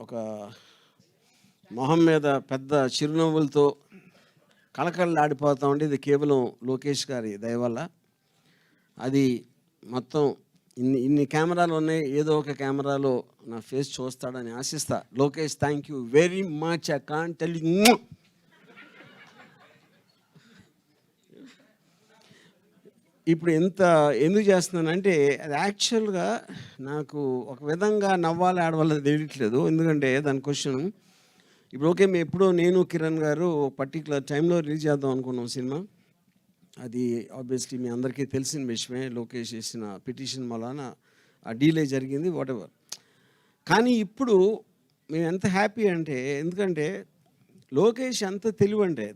ఒక మొహం మీద పెద్ద చిరునవ్వులతో కళకళలాడిపోతూ ఉంటే ఇది కేవలం లోకేష్ గారి దయ వల్ల. అది మొత్తం ఇన్ని కెమెరాలు ఉన్నాయి, ఏదో ఒక కెమెరాలో నా ఫేస్ చూస్తాడని ఆశిస్తా. Lokesh, thank you very much. I can't tell you. ఇప్పుడు ఎందుకు చేస్తున్నానంటే అది యాక్చువల్గా నాకు ఒక విధంగా నవ్వాలి ఆడవాళ్ళ తెలియట్లేదు. ఎందుకంటే దాని క్వశ్చన్ ఇప్పుడు ఓకే, మేము ఎప్పుడో నేను కిరణ్ గారు పర్టికులర్ టైంలో రిలీజ్ చేద్దాం అనుకున్నాం సినిమా. అది ఆబ్వియస్లీ మీ అందరికీ తెలిసిన విషయమే. లోకేష్ చేసిన పిటిషన్ వలన ఆ డీలే జరిగింది, వాట్ ఎవర్. కానీ ఇప్పుడు మేము ఎంత హ్యాపీ అంటే, ఎందుకంటే లోకేష్ ఎంత తెలివంటే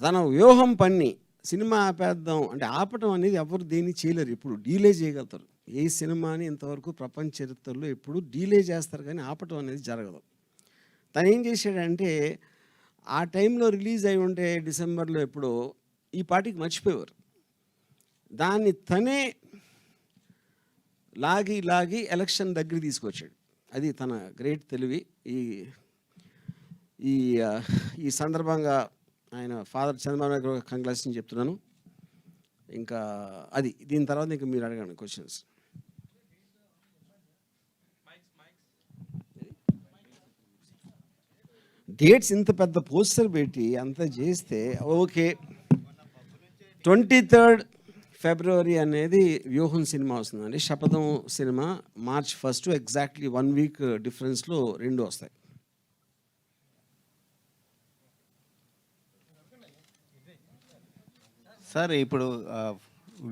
తన వ్యూహం పన్ని సినిమా ఆపేద్దాం అంటే ఆపటం అనేది ఎవరు దేన్ని చేయలేరు. ఇప్పుడు డీలే చేయగలుగుతారు. ఏ సినిమాని ఇంతవరకు ప్రపంచ చరిత్రలో ఎప్పుడు డీలే చేస్తారు కానీ ఆపటం అనేది జరగదు. తను ఏం చేశాడంటే ఆ టైంలో రిలీజ్ అయి ఉంటే డిసెంబర్లో ఎప్పుడో ఈ పార్టీకి మర్చిపోయేవారు. దాన్ని తనే లాగి ఎలక్షన్ దగ్గర తీసుకొచ్చాడు. అది తన గ్రేట్ తెలివి. ఈ సందర్భంగా ఆయన ఫాదర్ చంద్రబాబు నాయుడు కంగ్రాచులేషన్ చెప్తున్నాను. ఇంకా అది దీని తర్వాత ఇంకా మీరు అడగండి క్వశ్చన్స్. డేట్స్ ఇంత పెద్ద పోస్టర్ పెట్టి అంత చేస్తే ఓకే. 23rd ఫిబ్రవరి అనేది వ్యూహం సినిమా వస్తుందండి. శపథం సినిమా March 1 ఎగ్జాక్ట్లీ 1 వీక్ డిఫరెన్స్లో రెండు వస్తాయి. సార్ ఇప్పుడు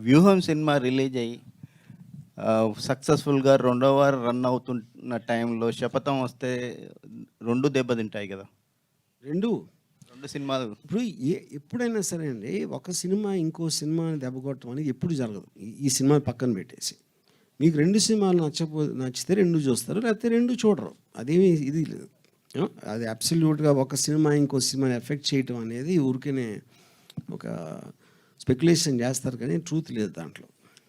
వ్యూహం సినిమా రిలీజ్ అయ్యి సక్సెస్ఫుల్గా 2వ వారం రన్ అవుతున్న టైంలో శపథం వస్తే రెండు దెబ్బతింటాయి కదా. రెండు సినిమాలు ఇప్పుడు ఎప్పుడైనా సరే అండి, ఒక సినిమా ఇంకో సినిమాని దెబ్బకొట్టడం అనేది ఎప్పుడు జరగదు. ఈ సినిమా పక్కన పెట్టేసి మీకు రెండు సినిమాలు నచ్చితే రెండు చూస్తారు, లేకపోతే రెండు చూడరు. అదేమీ ఇది లేదు. అది అబ్సల్యూట్గా ఒక సినిమా ఇంకో సినిమాని ఎఫెక్ట్ చేయటం అనేది ఊరికేనే ఒక స్పెక్యులేషన్ చేస్తారు కానీ ట్రూత్ లేదు దాంట్లో.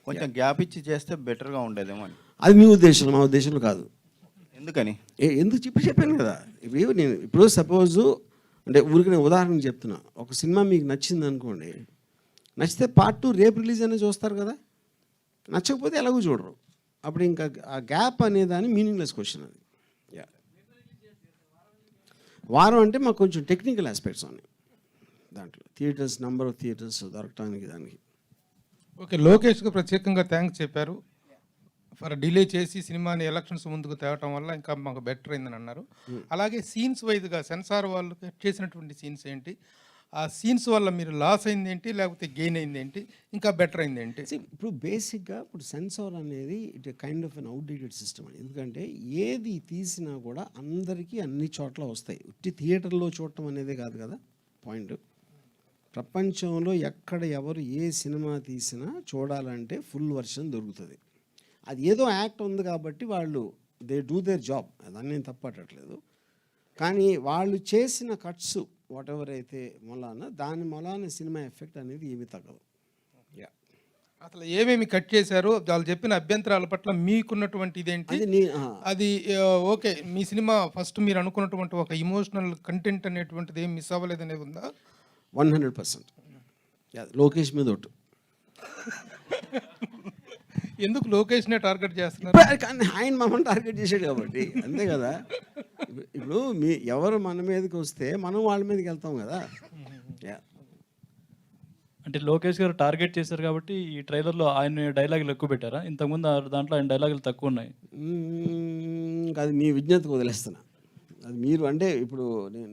కొంచెం గ్యాప్ ఇచ్చి చేస్తే బెటర్గా ఉండేదేమో అని. అది మీ ఉద్దేశం, మా ఉద్దేశంలో కాదు. ఎందుకని? ఎందుకు చెప్పాను కదా. ఇప్పుడు సపోజు అంటే ఊరికి నేను ఉదాహరణ చెప్తున్నా. ఒక సినిమా మీకు నచ్చింది అనుకోండి, నచ్చితే Part 2 రేపు రిలీజ్ అనేది చూస్తారు కదా. నచ్చకపోతే ఎలాగో చూడరు. అప్పుడు ఇంకా ఆ గ్యాప్ అనేదాన్ని మీనింగ్లెస్ క్వశ్చన్ అది. వారం అంటే మాకు కొంచెం టెక్నికల్ ఆస్పెక్ట్స్ ఉన్నాయి దాంట్లో. థియేటర్స్, నెంబర్ ఆఫ్ థియేటర్స్ దొరకటానికి దానికి. ఓకే, లోకేష్కి ప్రత్యేకంగా థ్యాంక్స్ చెప్పారు ఫర్ డిలే చేసి సినిమాని ఎలక్షన్స్ ముందుకు తేవటం వల్ల ఇంకా మాకు బెటర్ అయిందని అన్నారు. అలాగే సీన్స్ వైజ్గా సెన్సార్ వాళ్ళు కట్ చేసినటువంటి సీన్స్ ఏంటి, ఆ సీన్స్ వల్ల మీరు లాస్ అయింది ఏంటి, లేకపోతే గెయిన్ అయింది ఏంటి, ఇంకా బెటర్ అయింది ఏంటి? ఇప్పుడు బేసిక్గా ఇప్పుడు సెన్సార్ అనేది it kind of an outdated system. ఎందుకంటే ఏది తీసినా కూడా అందరికీ అన్ని చోట్ల వస్తాయి. ఉట్టి థియేటర్లో చూడటం అనేదే కాదు కదా పాయింట్. ప్రపంచంలో ఎక్కడ ఎవరు ఏ సినిమా తీసినా చూడాలంటే ఫుల్ వర్షన్ దొరుకుతుంది. అది ఏదో యాక్ట్ ఉంది కాబట్టి వాళ్ళు దే డూ దేర్ జాబ్, దాన్ని నేను తప్పట్టట్లేదు. కానీ వాళ్ళు చేసిన కట్స్ వాట్ ఎవర్ అయితే దాని మొలాన సినిమా ఎఫెక్ట్ అనేది ఏమీ తగ్గదు. అసలు ఏమేమి కట్ చేశారు, వాళ్ళు చెప్పిన అభ్యంతరాల పట్ల మీకున్నటువంటి ఇదేంటి? అది ఓకే, మీ సినిమా ఫస్ట్ మీరు అనుకున్నటువంటి ఒక ఇమోషనల్ కంటెంట్ అనేటువంటిది ఏం మిస్ అవ్వలేదు అనేది ఉందా? 100% లోకేష్ మీద ఒట్టు. ఎందుకు లోకేష్నే టార్గెట్ చేస్తున్నారు? కానీ ఆయన మమ్మల్ని టార్గెట్ చేశాడు కాబట్టి అంతే కదా. ఇప్పుడు ఎవరు మన మీదకి వస్తే మనం వాళ్ళ మీదకి వెళ్తాం కదా. అంటే లోకేష్ గారు టార్గెట్ చేశారు కాబట్టి ఈ ట్రైలర్లో ఆయన డైలాగులు ఎక్కువ పెట్టారా? ఇంతకుముందు దాంట్లో ఆయన డైలాగులు తక్కువ ఉన్నాయి. అది మీ విజ్ఞతకు వదిలేస్తున్నా. అది మీరు అంటే ఇప్పుడు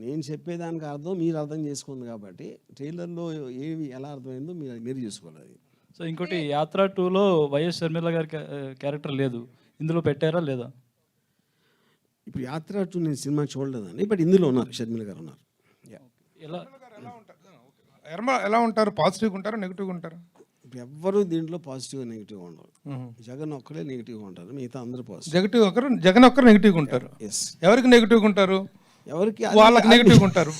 నేను చెప్పేదానికి అర్థం మీరు అర్థం చేసుకుంది కాబట్టి ట్రైలర్లో ఏవి ఎలా అర్థమైందో మీరు చూసుకోవాలి. సో ఇంకోటి యాత్ర 2లో వైఎస్ షర్మిల గారి క్యారెక్టర్ లేదు, ఇందులో పెట్టారా లేదా? ఇప్పుడు యాత్ర 2 నేను సినిమా చూడలేదండి, బట్ ఇందులో ఉన్నారు, షర్మిల గారు ఉన్నారు. ఎలా ఉంటారు? పాజిటివ్గా ఉంటారా, నెగిటివ్గా ఉంటారా? ఇప్పుడు ఎవ్వరు దీంట్లో పాజిటివ్గా నెగిటివ్గా ఉండరు. జగన్ ఒక్కడే నెగిటివ్గా ఉంటారు, మిగతా అందరూ పాజిటివ్. జగన్ ఒక్కరు నెగిటివ్గా ఉంటారు. ఎవరికి నెగిటివ్గా ఉంటారు? ఎవరికి వాళ్ళకి నెగిటివ్గా ఉంటారు.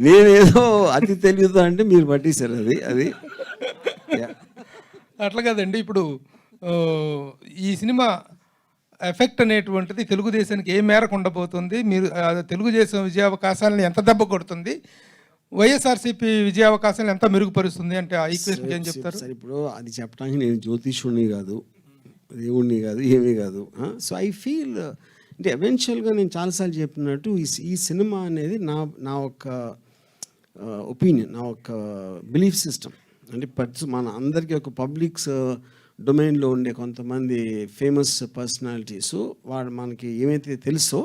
నేనేదో అతి తెలియదు అంటే మీరు పట్టేశారు అది. అట్లా కదండి. ఇప్పుడు ఈ సినిమా ఎఫెక్ట్ అనేటువంటిది తెలుగుదేశానికి ఏ మేరకు ఉండబోతుంది? మీరు తెలుగుదేశం విజయావకాశాలను ఎంత దెబ్బ కొడుతుంది? వైఎస్ఆర్సీపీ విజయావకాశాలను ఎంత మెరుగుపరుస్తుంది అంటే ఆ ఈక్వేషన్ ఏం చెప్తారు? సరే, ఇప్పుడు అది చెప్పడానికి నేను జ్యోతిష్యుడిని కాదు, దేవుణ్ణి కాదు, ఏమీ కాదు. సో ఐ ఫీల్ అంటే ఎవెన్చువల్గా నేను చాలాసార్లు చెప్పినట్టు ఈ సినిమా అనేది నా ఒక ఒపీనియన్, నా ఒక బిలీఫ్ సిస్టమ్. అంటే మన అందరికీ ఒక పబ్లిక్స్ డొమైన్లో ఉండే కొంతమంది ఫేమస్ పర్సనాలిటీస్ వాళ్ళు మనకి ఏమైతే తెలుసో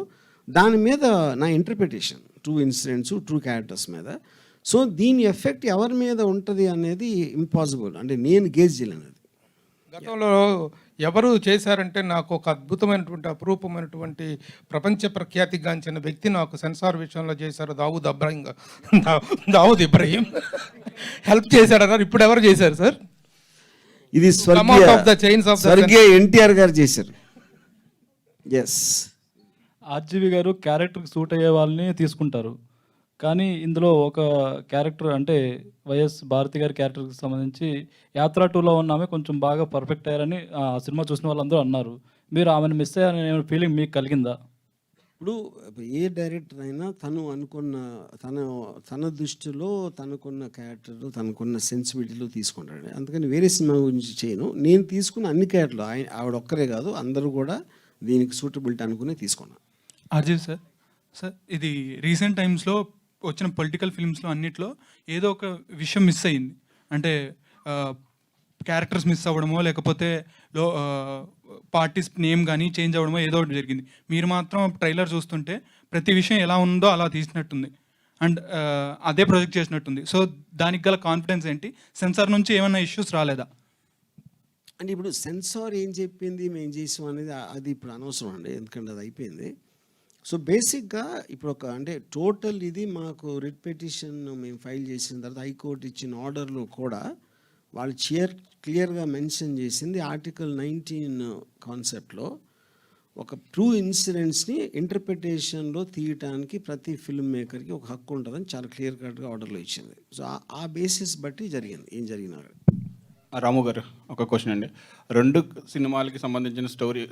దాని మీద నా interpretation, true incidents, true characters మీద. సో దీని ఎఫెక్ట్ ఎవరి మీద ఉంటుంది అనేది ఇంపాసిబుల్, అంటే నేను గేజ్ చేయలేను. గతంలో ఎవరు చేశారంటే నాకు ఒక అద్భుతమైనటువంటి అపురూపమైనటువంటి ప్రపంచ ప్రఖ్యాతిగాంచిన వ్యక్తి నాకు సెన్సార్ విషయంలో చేశారు, దావూద్ ఇబ్రహీం హెల్ప్ చేశాడన్నారు. ఇప్పుడు ఎవరు చేశారు సార్? ఇది స్వర్గీయ ఎన్టీఆర్ గారు చేశారు. ఎస్, ఆర్జీవి గారు క్యారెక్టర్కి సూట్ అయ్యే వాళ్ళని తీసుకుంటారు, కానీ ఇందులో ఒక క్యారెక్టర్ అంటే వైఎస్ భారతి గారి క్యారెక్టర్కి సంబంధించి యాత్ర 2లో ఉన్న ఆమె కొంచెం బాగా పర్ఫెక్ట్ అయ్యారని ఆ సినిమా చూసిన వాళ్ళందరూ అన్నారు. మీరు ఆమెను మిస్ అయ్యారనే ఫీలింగ్ మీకు కలిగిందా? ఇప్పుడు ఏ డైరెక్టర్ అయినా తను అనుకున్న తన దృష్టిలో తనకున్న క్యారెక్టర్, తనకున్న సెన్సిబిలిటీలో తీసుకుంటాడు. అందుకని వేరే సినిమా గురించి చేయను. నేను తీసుకున్న అన్ని క్యారెక్టర్లు ఆవిడ ఒక్కరే కాదు, అందరూ కూడా దీనికి సూటబిలిటీ అనుకునే తీసుకున్నాను. ఆర్జీవి సార్, ఇది రీసెంట్ టైమ్స్లో వచ్చిన పొలిటికల్ ఫిల్మ్స్లో అన్నిట్లో ఏదో ఒక విషయం మిస్ అయ్యింది. అంటే క్యారెక్టర్స్ మిస్ అవ్వడమో లేకపోతే పార్టీస్ నేమ్ కానీ చేంజ్ అవ్వడమో ఏదో ఒకటి జరిగింది. మీరు మాత్రం ట్రైలర్ చూస్తుంటే ప్రతి విషయం ఎలా ఉందో అలా తీసినట్టుంది అండ్ అదే ప్రొజెక్ట్ చేసినట్టుంది. సో దానికి గల కాన్ఫిడెన్స్ ఏంటి? సెన్సార్ నుంచి ఏమైనా ఇష్యూస్ రాలేదా? అంటే ఇప్పుడు సెన్సార్ ఏం చెప్పింది, మేము చేసాం అనేది అది ఇప్పుడు అనవసరం అండి, ఎందుకంటే అది అయిపోయింది. సో బేసిక్గా ఇప్పుడు అంటే టోటల్ ఇది మాకు రిట్ పిటిషన్ మేము ఫైల్ చేసిన తర్వాత హైకోర్టు ఇచ్చిన ఆర్డర్లో కూడా వాళ్ళు క్లియర్గా మెన్షన్ చేసింది ఆర్టికల్ 19 కాన్సెప్ట్లో ఒక ట్రూ ఇన్సిడెంట్స్ని ఇంటర్ప్రిటేషన్లో తీయటానికి ప్రతి ఫిల్మ్ మేకర్కి ఒక హక్కు ఉంటుందని చాలా క్లియర్ కట్గా ఆర్డర్లో ఇచ్చింది. సో ఆ బేసిస్ బట్టి జరిగింది ఏం జరిగినా. రాము గారు, ఒక క్వశ్చన్ అండి. 2 సినిమాలకి సంబంధించిన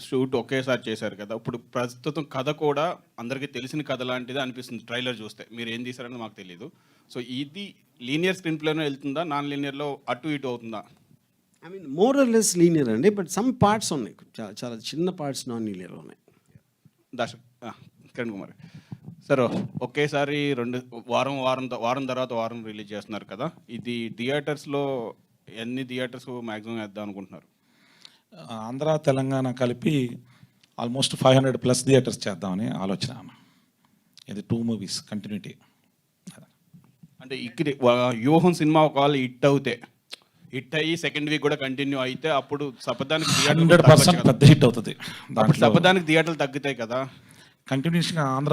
షూట్ ఒకేసారి చేశారు కదా, ఇప్పుడు ప్రస్తుతం కథ కూడా అందరికీ తెలిసిన కథ లాంటిది అనిపిస్తుంది ట్రైలర్ చూస్తే. మీరు ఏం తీశారని మాకు తెలియదు. సో ఇది లీనియర్ స్క్రీన్ ప్లేలో వెళ్తుందా, నాన్ లీనియర్లో అటు ఇటు అవుతుందా? I mean more or less linear అండి, బట్ సమ్ పార్ట్స్ ఉన్నాయి, చాలా చిన్న పార్ట్స్ నాన్ లీనియర్ ఉన్నాయి. కిరణ్ కుమార్ సార్, ఒకేసారి 2 వారం తర్వాత వారం రిలీజ్ చేస్తున్నారు కదా, ఇది థియేటర్స్లో ఎన్ని థియేటర్స్ మ్యాక్సిమం వేద్దాం అనుకుంటున్నారు? ఆంధ్ర తెలంగాణ కలిపి ఆల్మోస్ట్ 500+ థియేటర్స్ చేద్దామని ఆలోచన. ఇది 2 మూవీస్ కంటిన్యూటీ. అంటే ఇక్కడ వ్యూహం సినిమా ఒకవేళ హిట్ అయ్యి సెకండ్ వీక్ కూడా కంటిన్యూ అయితే అప్పుడు సపదానికి 100% పెద్ద హిట్ అవుతుంది. అప్పుడు సపదానికి థియేటర్లు తగ్గుతాయి కదా. కంటిన్యూస్గా ఆంధ్ర